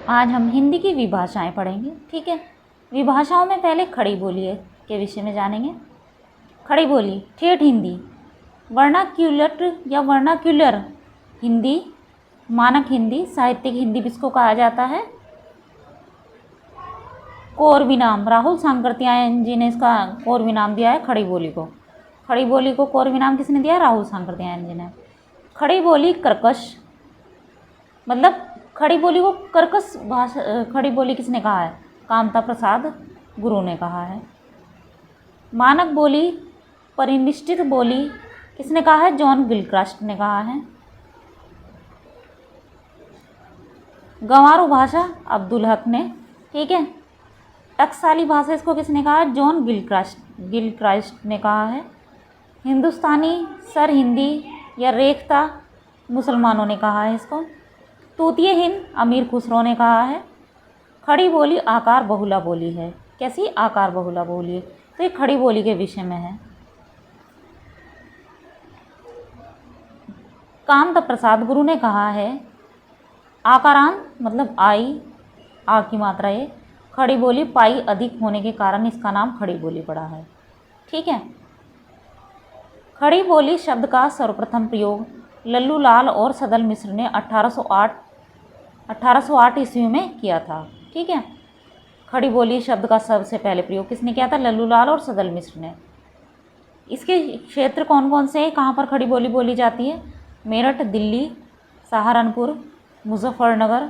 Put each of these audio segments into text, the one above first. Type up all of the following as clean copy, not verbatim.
आज हम हिंदी की विभाषाएं पढ़ेंगे। ठीक है, विभाषाओं में पहले खड़ी बोली के विषय में जानेंगे। खड़ी बोली ठेठ हिंदी, वर्नाक्यूलर या वर्नाक्यूलर हिंदी, मानक हिंदी, साहित्यिक हिंदी किसको कहा जाता है? कोरविनाम, राहुल सांकृत्यायन जी ने इसका कोरविनाम दिया है खड़ी बोली को। खड़ी बोली को कोरविनाम किसने दिया? राहुल सांकृत्यायन जी ने। खड़ी बोली कर्कश, मतलब खड़ी बोली को कर्कश भाषा, खड़ी बोली किसने कहा है? कामता प्रसाद गुरु ने कहा है। मानक बोली, परिनिष्ठित बोली किसने कहा है? जॉन गिलक्रास्ट ने कहा है। गंवारू भाषा अब्दुल हक ने। ठीक है, टकसाली भाषा इसको किसने कहा है? जॉन गिलक्रास्ट ने कहा है। हिंदुस्तानी सर हिंदी या रेखता मुसलमानों ने कहा है इसको। तूतीय हिंद अमीर खुसरो ने कहा है। खड़ी बोली आकार बहुला बोली है। कैसी? आकार बहुला बोली है। तो ये खड़ी बोली के विषय में है। कामता प्रसाद गुरु ने कहा है आकारांत मतलब आई, आ की मात्रा ये, खड़ी बोली पाई अधिक होने के कारण इसका नाम खड़ी बोली पड़ा है। ठीक है, खड़ी बोली शब्द का सर्वप्रथम प्रयोग लल्लू लाल और सदल मिश्र ने 1808 ईस्वी में किया था। ठीक है, खड़ी बोली शब्द का सबसे पहले प्रयोग किसने किया था? लल्लू लाल और सदल मिश्र ने। इसके क्षेत्र कौन कौन से हैं? कहाँ पर खड़ी बोली बोली जाती है? मेरठ, दिल्ली, सहारनपुर, मुजफ्फरनगर,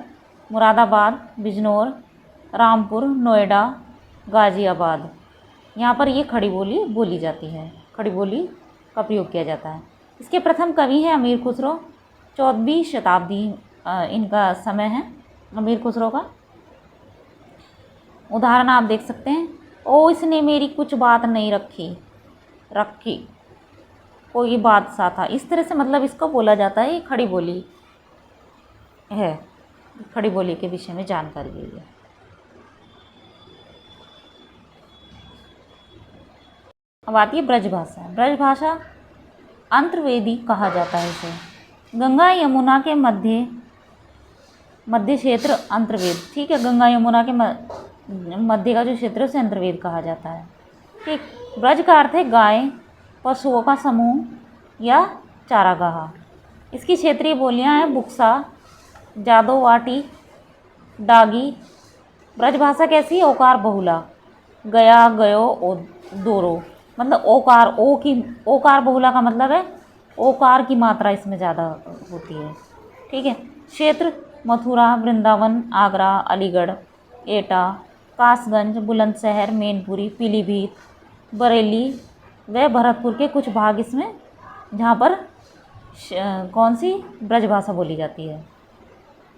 मुरादाबाद, बिजनौर, रामपुर, नोएडा, गाज़ियाबाद, यहाँ पर ये खड़ी बोली बोली जाती है। खड़ी बोली का प्रयोग किया जाता है। इसके प्रथम कवि हैं अमीर खुसरो, 14वीं शताब्दी इनका समय है अमीर खुसरो का। उदाहरण आप देख सकते हैं। ओ इसने मेरी कुछ बात नहीं रखी कोई बादशाह था। इस तरह से मतलब इसको बोला जाता है। ये खड़ी बोली है। खड़ी बोली के विषय में जानकारी लीजिए। अब आती है ब्रजभाषा। ब्रजभाषा अंतर्वेदी कहा जाता है इसे। गंगा यमुना के मध्य क्षेत्र अंतर्वेद। ठीक है, गंगा यमुना के मध्य का जो क्षेत्र है उसे अंतर्वेद कहा जाता है। ठीक, ब्रज का अर्थ है गाय, पशुओं का समूह या चारागाह। इसकी क्षेत्रीय बोलियां हैं बुक्सा, जादोवाटी, डागी। ब्रजभाषा कैसी है? ओकार बहुला, गया, गयो, दोरो, मतलब ओकार बहुला का मतलब है ओकार की मात्रा इसमें ज़्यादा होती है। ठीक है, क्षेत्र मथुरा, वृंदावन, आगरा, अलीगढ़, एटा, कासगंज, बुलंदशहर, मैनपुरी, पीलीभीत, बरेली व भरतपुर के कुछ भाग इसमें, जहाँ पर कौन सी ब्रजभाषा बोली जाती है।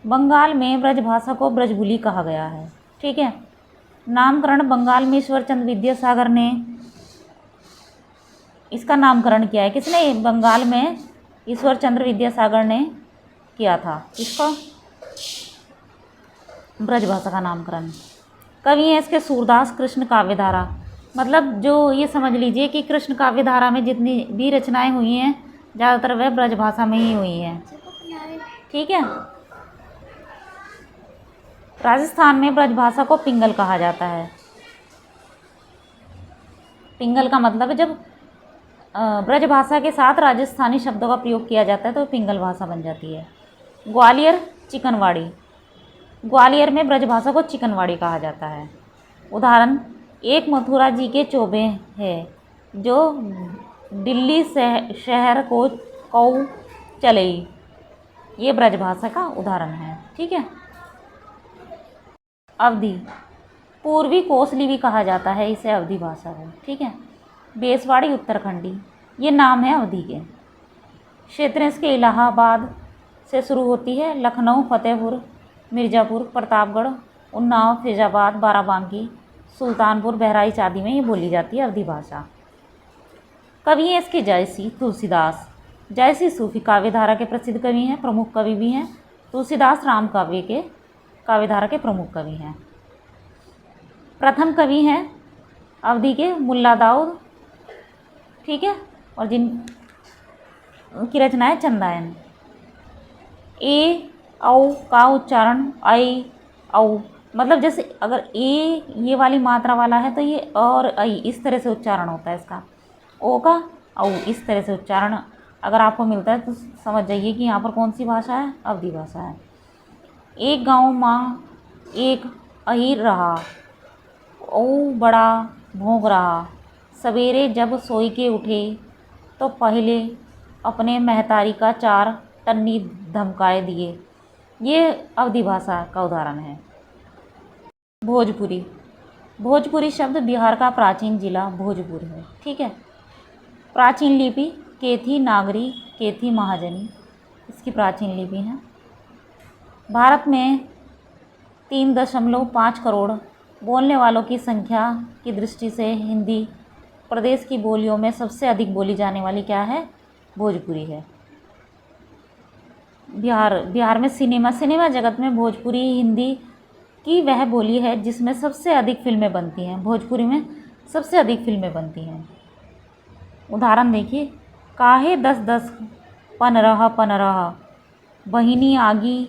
बंगाल में ब्रजभाषा को ब्रजबुली कहा गया है। ठीक है, नामकरण बंगाल में ईश्वर चंद्र विद्यासागर ने इसका नामकरण किया है। किसने? बंगाल में ईश्वर चंद्र विद्यासागर ने किया था। इसका ब्रजभाषा का नामकरण। कवि है इसके सूरदास। कृष्ण काव्यधारा, मतलब जो ये समझ लीजिए कि कृष्ण काव्यधारा में जितनी भी रचनाएं हुई हैं ज़्यादातर वह ब्रजभाषा में ही हुई हैं। ठीक है, राजस्थान में ब्रजभाषा को पिंगल कहा जाता है। पिंगल का मतलब है जब ब्रजभाषा के साथ राजस्थानी शब्दों का प्रयोग किया जाता है तो पिंगल भाषा बन जाती है। ग्वालियर, चिकनवाड़ी। ग्वालियर में ब्रजभाषा को चिकनवाड़ी कहा जाता है। उदाहरण, एक मथुरा जी के चोबे है जो दिल्ली शहर को कऊ चलई। ये ब्रजभाषा का उदाहरण है। ठीक है, अवधी, पूर्वी कोसली भी कहा जाता है इसे अवधी भाषा को। ठीक है, बेसवाड़ी उत्तराखंडी, ये नाम है अवधी के। क्षेत्र इसके इलाहाबाद से शुरू होती है। लखनऊ, फतेहपुर, मिर्ज़ापुर, प्रतापगढ़, उन्नाव, फैजाबाद, बाराबंकी, सुल्तानपुर, बहराइच आदि में ये बोली जाती है अवधी भाषा। कवि हैं इसके जयसी, तुलसीदास। जयसी सूफी काव्यधारा के प्रसिद्ध कवि हैं, प्रमुख कवि भी हैं। तुलसीदास राम काव्य के काव्यधारा के प्रमुख कवि हैं। प्रथम कवि हैं अवधी के मुल्ला दाऊद। ठीक है, और जिनकी रचना है चंदायन। ए औ का उच्चारण ऐ औ, मतलब जैसे अगर ए ये वाली मात्रा वाला है तो ये और ऐ इस तरह से उच्चारण होता है इसका, ओ का औ इस तरह से उच्चारण अगर आपको मिलता है तो समझ जाइए कि यहाँ पर कौन सी भाषा है, अवधी भाषा है। एक गाँव माँ एक अहीर रहा, ओ बड़ा भौंक रहा, सवेरे जब सोई के उठे तो पहले अपने महतारी का 4 टन्नी धमकाए दिए। ये अवधी भाषा का उदाहरण है। भोजपुरी, भोजपुरी शब्द बिहार का प्राचीन जिला भोजपुर है, ठीक है। प्राचीन लिपि केथी नागरी केथी महाजनी इसकी प्राचीन लिपि है। भारत में 3.5 करोड़ बोलने वालों की संख्या की दृष्टि से हिंदी प्रदेश की बोलियों में सबसे अधिक बोली जाने वाली क्या है, भोजपुरी है। बिहार में सिनेमा जगत में भोजपुरी हिंदी की वह बोली है जिसमें सबसे अधिक फिल्में बनती हैं। भोजपुरी में सबसे अधिक फिल्में बनती हैं। उदाहरण देखिए, काहे 10-10 15 बहिनी आगी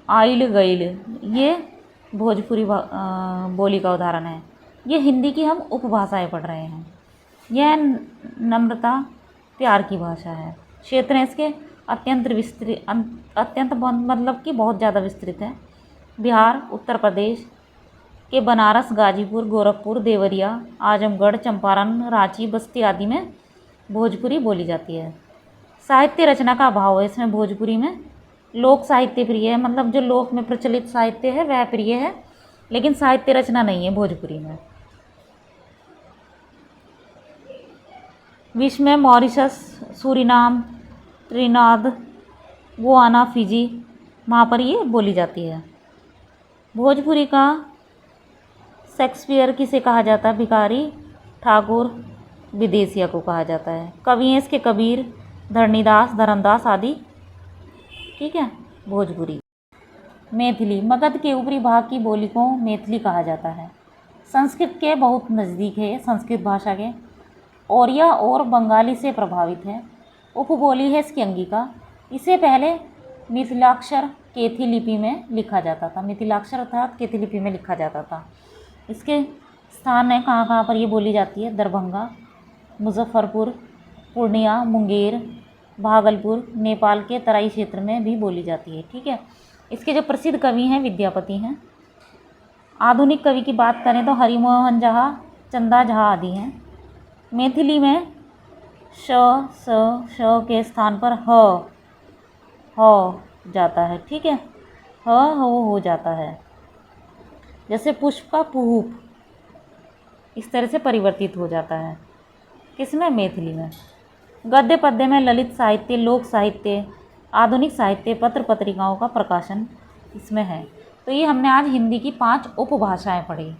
आइल गइल, ये भोजपुरी बोली का उदाहरण है। ये हिंदी की हम उपभाषाएं पढ़ रहे हैं। यह नम्रता प्यार की भाषा है। क्षेत्र है इसके अत्यंत मतलब कि बहुत ज़्यादा विस्तृत है। बिहार, उत्तर प्रदेश के बनारस, गाजीपुर, गोरखपुर, देवरिया, आजमगढ़, चंपारण, रांची, बस्ती आदि में भोजपुरी बोली जाती है। साहित्य रचना का अभाव है इसमें भोजपुरी में। लोक साहित्य प्रिय है, मतलब जो लोक में प्रचलित साहित्य है वह प्रिय है, लेकिन साहित्य रचना नहीं है भोजपुरी में। विश्व में मॉरिशस, सूरीनाम, त्रिनाद, गुआना, फिजी, वहाँ पर ये बोली जाती है। भोजपुरी का शेक्सपियर किसे कहा जाता है, भिखारी ठाकुर विदेशिया को कहा जाता है। कवि हैं इसके कबीर, धरणीदास, धर्मदास आदि, ठीक है। भोजपुरी। मैथिली, मगध के ऊपरी भाग की बोली को मैथिली कहा जाता है। संस्कृत के बहुत नज़दीक है, संस्कृत भाषा के, ओरिया और बंगाली से प्रभावित है। उपबोली है इसकी अंगिका। इसे पहले मिथिलाक्षर केथी लिपि में लिखा जाता था। मिथिलाक्षर अर्थात केथी लिपि में लिखा जाता था। इसके स्थान है कहाँ कहाँ पर ये बोली जाती है, दरभंगा, मुजफ्फरपुर, पूर्णिया, मुंगेर, भागलपुर, नेपाल के तराई क्षेत्र में भी बोली जाती है, ठीक है। इसके जो प्रसिद्ध कवि हैं विद्यापति हैं। आधुनिक कवि की बात करें तो हरिमोहन झा, चंदा झा आदि हैं। मैथिली में श के स्थान पर ह जाता है, ठीक है। हो जाता है। जैसे पुष्प का पुहुप इस तरह से परिवर्तित हो जाता है। किसमें, मैथिली में। गद्य पद्य में ललित साहित्य, लोक साहित्य, आधुनिक साहित्य, पत्र पत्रिकाओं का प्रकाशन इसमें है। तो ये हमने आज हिंदी की 5 उपभाषाएं पढ़ी।